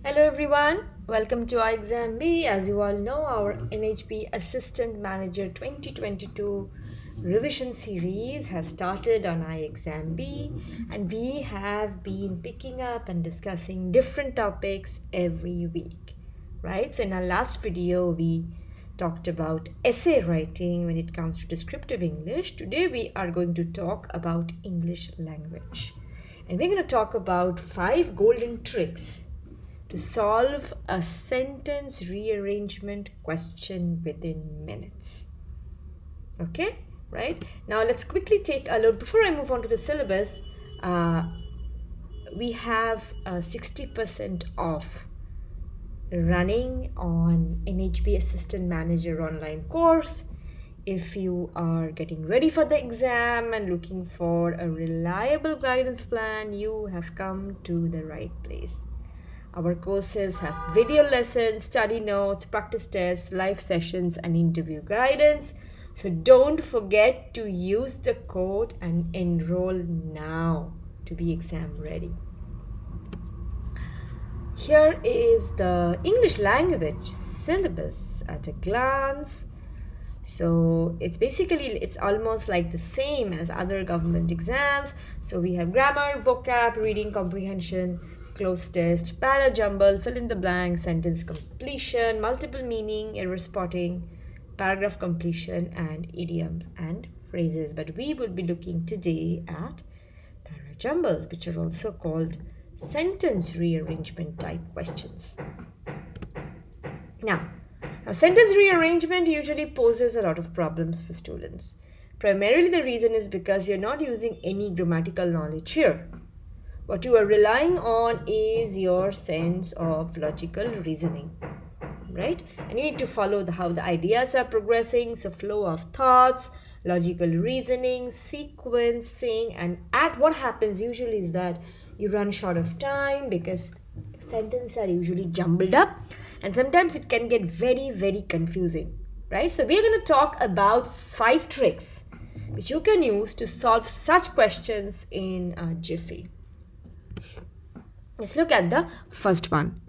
Hello everyone, welcome to Ixambee. As you all know, our NHB Assistant Manager 2022 revision series has started on Ixambee, and we have been picking up and discussing different topics every week, right? So in our last video, we talked about essay writing when it comes to descriptive English. Today we are going to talk about English language. And we're going to talk about 5 golden tricks to solve a sentence rearrangement question within minutes. Okay, right? Now let's quickly take a look. Before I move on to the syllabus, we have 60% off running on NHB Assistant Manager online course. If you are getting ready for the exam and looking for a reliable guidance plan, you have come to the right place. Our courses have video lessons, study notes, practice tests, live sessions, and interview guidance. So don't forget to use the code and enroll now to be exam ready. Here is the English language syllabus at a glance. So it's almost like the same as other government exams. So we have grammar, vocab, reading comprehension, cloze test, para jumble, fill in the blank, sentence completion, multiple meaning, error spotting, paragraph completion, and idioms and phrases. But we will be looking today at para jumbles, which are also called sentence rearrangement type questions. Now, sentence rearrangement usually poses a lot of problems for students. Primarily, the reason is because you're not using any grammatical knowledge here. What you are relying on is your sense of logical reasoning, right? And you need to follow how the ideas are progressing, so flow of thoughts, logical reasoning, sequencing, and what happens usually is that you run short of time because sentences are usually jumbled up, and sometimes it can get very, very confusing, right? So we're going to talk about 5 tricks which you can use to solve such questions in a jiffy. Let's look at the first one,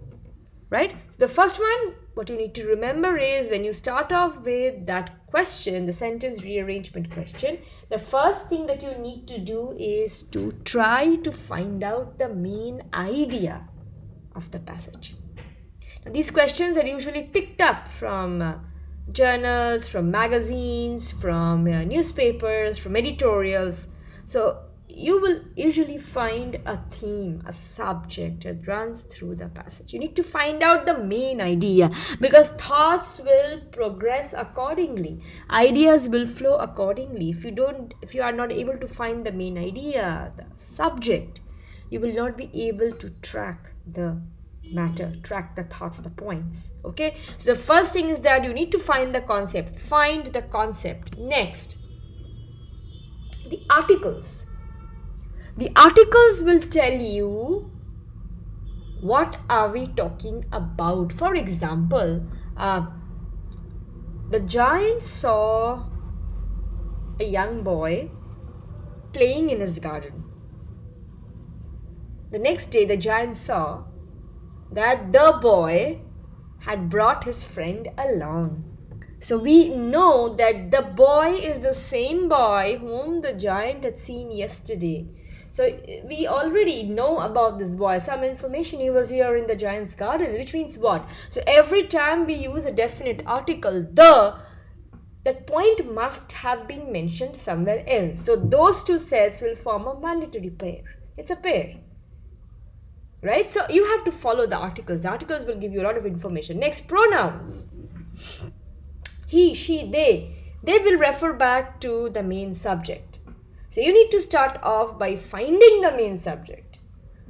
right? So the first one, what you need to remember is when you start off with that question, the sentence rearrangement question, the first thing that you need to do is to try to find out the main idea of the passage. Now, these questions are usually picked up from journals, from magazines, from newspapers, from editorials. So you will usually find a theme, a subject that runs through the passage. You need to find out the main idea because thoughts will progress accordingly. Ideas will flow accordingly. If you are not able to find the main idea, the subject, you will not be able to track the matter, track the thoughts, the points. Okay, so the first thing is that you need to find the concept. Find the concept. Next, the articles. The articles will tell you what are we talking about. For example, the giant saw a young boy playing in his garden. The next day, the giant saw that the boy had brought his friend along. So we know that the boy is the same boy whom the giant had seen yesterday. So we already know about this boy, some information. He was here in the giant's garden, which means what? So every time we use a definite article, that point must have been mentioned somewhere else. So those two sets will form a mandatory pair. It's a pair. Right? So you have to follow the articles. The articles will give you a lot of information. Next, pronouns. He, she, they will refer back to the main subject. So you need to start off by finding the main subject.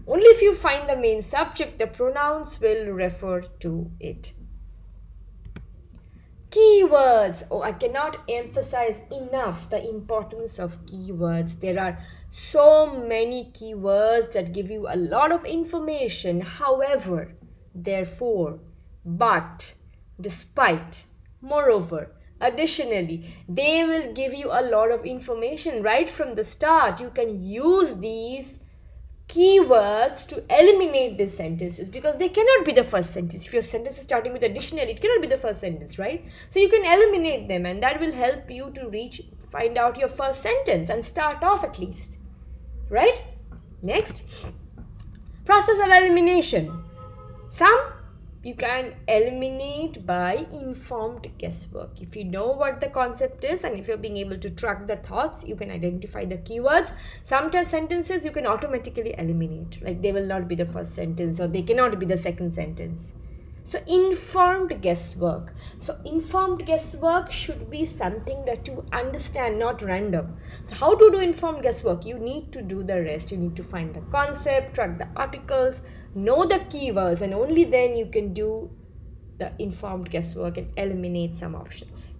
Only if you find the main subject, the pronouns will refer to it. Keywords. Oh, I cannot emphasize enough the importance of keywords. There are so many keywords that give you a lot of information. However, therefore, but, despite, moreover, additionally, they will give you a lot of information right from the start. You can use these keywords to eliminate these sentences, because they cannot be the first sentence. If your sentence is starting with a dictionary, it cannot be the first sentence, right? So you can eliminate them, and that will help you to find out your first sentence and start off at least, right? Next, process of elimination. Some you can eliminate by informed guesswork. If you know what the concept is and if you're being able to track the thoughts, you can identify the keywords. Sometimes sentences you can automatically eliminate, like they will not be the first sentence or they cannot be the second sentence. So informed guesswork. So informed guesswork should be something that you understand, not random. So how to do informed guesswork? You need to do the rest. You need to find the concept, track the articles, know the keywords, and only then you can do the informed guesswork and eliminate some options.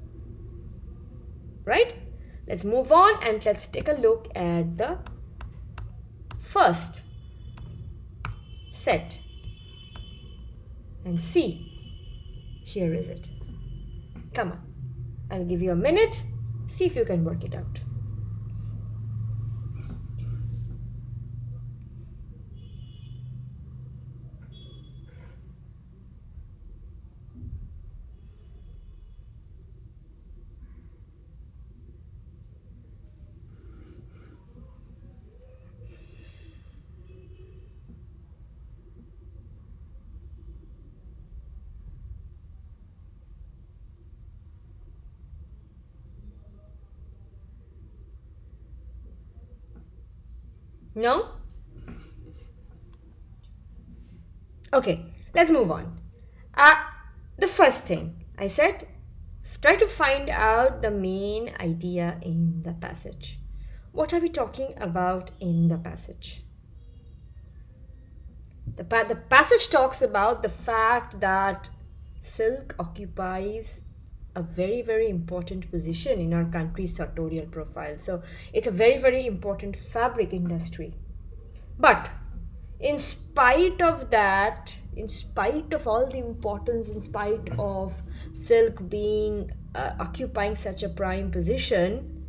Right? Let's move on and let's take a look at the first set. And see, here is it. Come on, I'll give you a minute. See if you can work it out. No? Okay, let's move on. The first thing I said, try to find out the main idea in the passage. What are we talking about in the passage? The passage talks about the fact that silk occupies a very, very important position in our country's sartorial profile. So it's a very, very important fabric industry. But in spite of that, in spite of all the importance, in spite of silk being occupying such a prime position,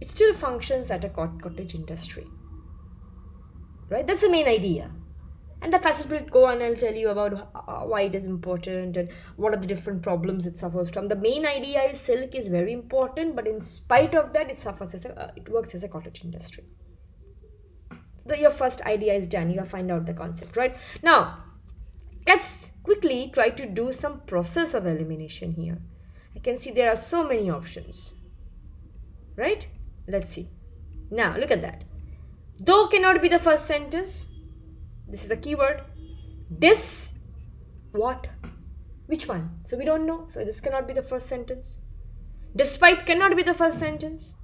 it still functions at a cottage industry. Right? That's the main idea. And the passage will go on and I'll tell you about why it is important and what are the different problems it suffers from. The main idea is silk is very important, but in spite of that, it works as a cottage industry. So your first idea is done. You have find out the concept, right? Now, let's quickly try to do some process of elimination here. I can see there are so many options, right? Let's see. Now, look at that. Though cannot be the first sentence. This is the keyword. This, what? Which one? So we don't know. So this cannot be the first sentence. Despite cannot be the first sentence.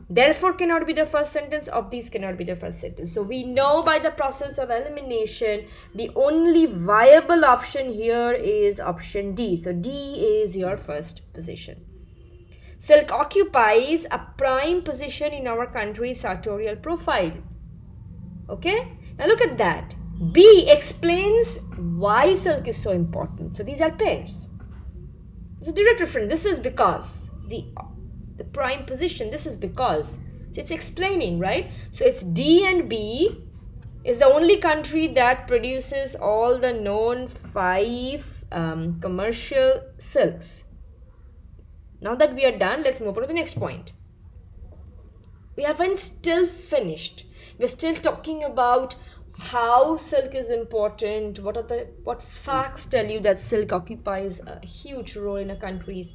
Therefore cannot be the first sentence. Of these cannot be the first sentence. So we know by the process of elimination, the only viable option here is option D. So D is your first position. Silk occupies a prime position in our country's sartorial profile. Okay? Now look at that. B explains why silk is so important. So these are pairs. It's a direct reference. This is because. The prime position, this is because. So it's explaining, right? So it's D and B is the only country that produces all the known 5 commercial silks. Now that we are done, let's move on to the next point. We haven't still finished. We're still talking about how silk is important, what facts tell you that silk occupies a huge role in a country's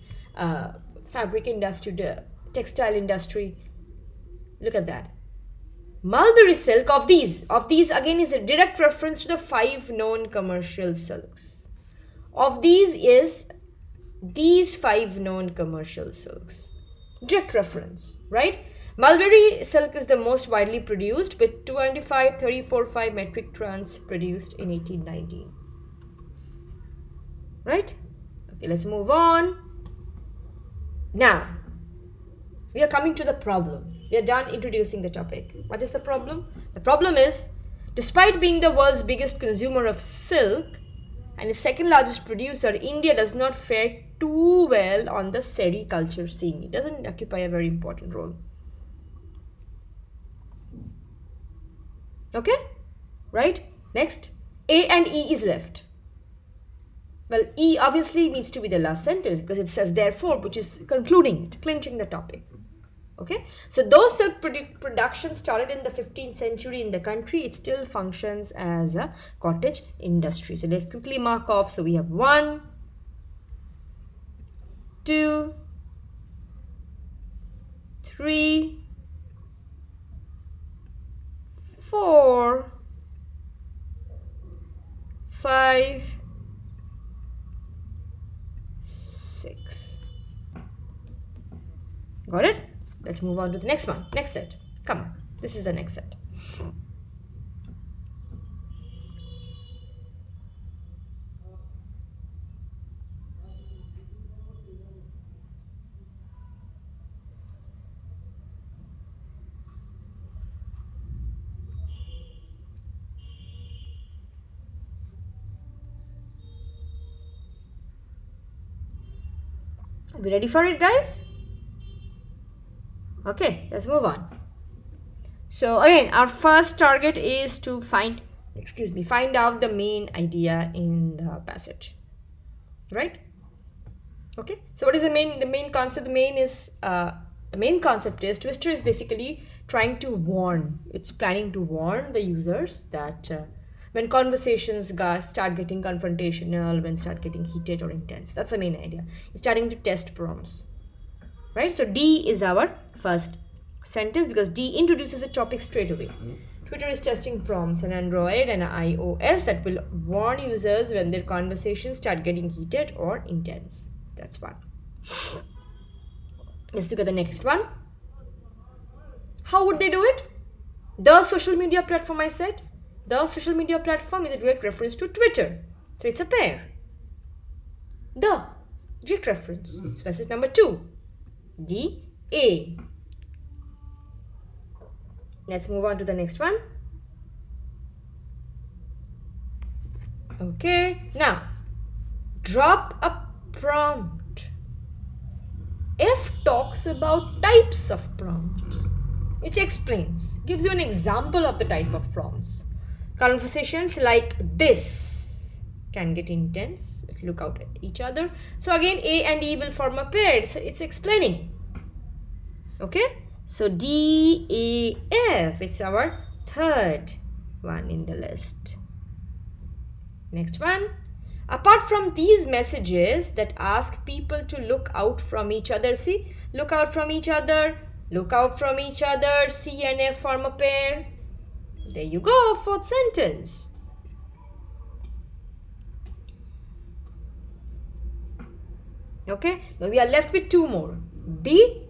fabric industry, textile industry. Look at that. Mulberry silk, of these again is a direct reference to the 5 known commercial silks. Of these 5 known commercial silks. Direct reference, right? Mulberry silk is the most widely produced with 25,345 metric tons produced in 1819. Right? Okay, let's move on. Now, we are coming to the problem. We are done introducing the topic. What is the problem? The problem is, despite being the world's biggest consumer of silk and its second largest producer, India does not fare too well on the sericulture scene. It doesn't occupy a very important role. Okay, right? Next, A and E is left. Well, E obviously needs to be the last sentence because it says therefore, which is concluding it, clinching the topic. Okay, so though silk production started in the 15th century in the country, it still functions as a cottage industry. So let's quickly mark off. So we have 1, 2, 3, 4, 5, 6. Got it? Let's move on to the next one. Next set. Come on. This is the next set. Are we ready for it, guys? Okay, let's move on. So again, our first target is to find out the main idea in the passage, right? Okay, so what is the main concept? The main concept is Twister is basically trying to warn. It's planning to warn the users that when conversations start getting confrontational, when start getting heated or intense. That's the main idea. It's starting to test prompts, right? So D is our first sentence because D introduces a topic straight away. Twitter is testing prompts on Android and iOS that will warn users when their conversations start getting heated or intense. That's one. Let's look at the next one. How would they do it? The social media platform, I said. The social media platform is a direct reference to Twitter. So it's a pair. The direct reference. So this is number 2. D, A. Let's move on to the next one. Okay. Now, drop a prompt. F talks about types of prompts. It explains, gives you an example of the type of prompts. Conversations like this can get intense if you look out at each other. So again, A and E will form a pair. It's explaining. Okay? So D, A, F. It's our third one in the list. Next one. Apart from these messages that ask people to look out from each other, see, look out from each other, look out from each other, C and F form a pair. There you go, fourth sentence. Okay, now we are left with 2 more, B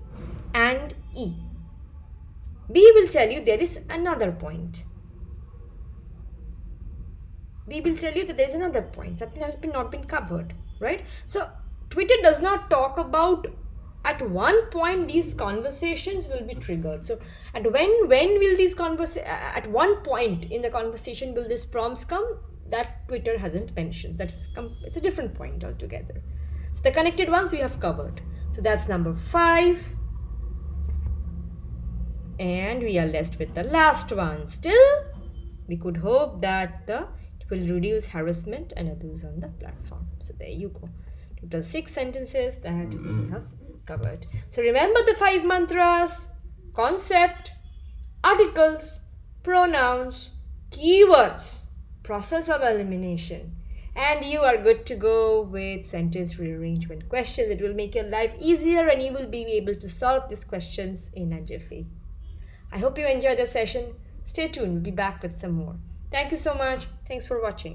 and E. B will tell you there is another point. B will tell you that there is another point, something that has not been covered, right? So Twitter does not talk about at one point these conversations will be triggered. So at when will these at one point in the conversation will these prompts come? That Twitter hasn't mentioned. It's a different point altogether. So the connected ones we have covered. So that's number 5. And we are left with the last one. Still, we could hope that it will reduce harassment and abuse on the platform. So there you go. Total 6 sentences that we have covered. So remember the 5 mantras: concept, articles, pronouns, keywords, process of elimination. And you are good to go with sentence rearrangement questions. It will make your life easier and you will be able to solve these questions in a jiffy. I hope you enjoyed the session. Stay tuned. We'll be back with some more. Thank you so much. Thanks for watching.